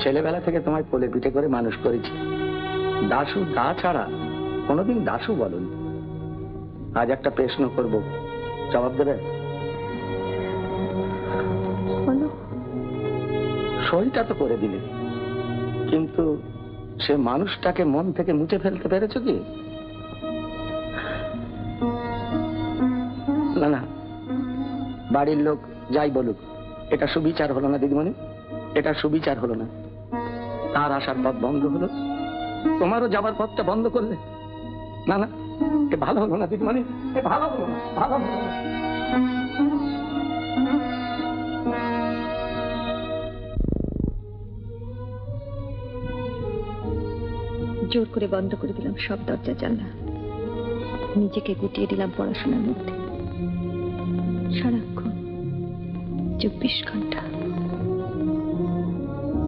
ছেলেবেলা থেকে তোমায় কোলে পিঠে করে মানুষ করেছি। দাশু দা ছাড়া কোনোদিন দাশু বলনি। আজ একটা প্রশ্ন করব, জবাব দেবে? সইটা তো করে দিলে, কিন্তু সে মানুষটাকে মন থেকে মুছে ফেলতে পেরেছো কি? না না, বাড়ির লোক যাই বলুক, এটা সুবিচার হলো না দিদিমণি, এটা সুবিচার হলো না। তার আসার পথ বন্ধ হলো, তোমারও যাবার পথটা বন্ধ করলে। না না, এ ভালো হলো না দিদিমণি, এ ভালো হলো না, ভালো হলো না। জোর করে বন্ধ করে দিলাম সব দরজা জানলা, নিজেকে গুটিয়ে দিলাম পড়াশোনার মধ্যে। সারাক্ষণ 24 ঘন্টা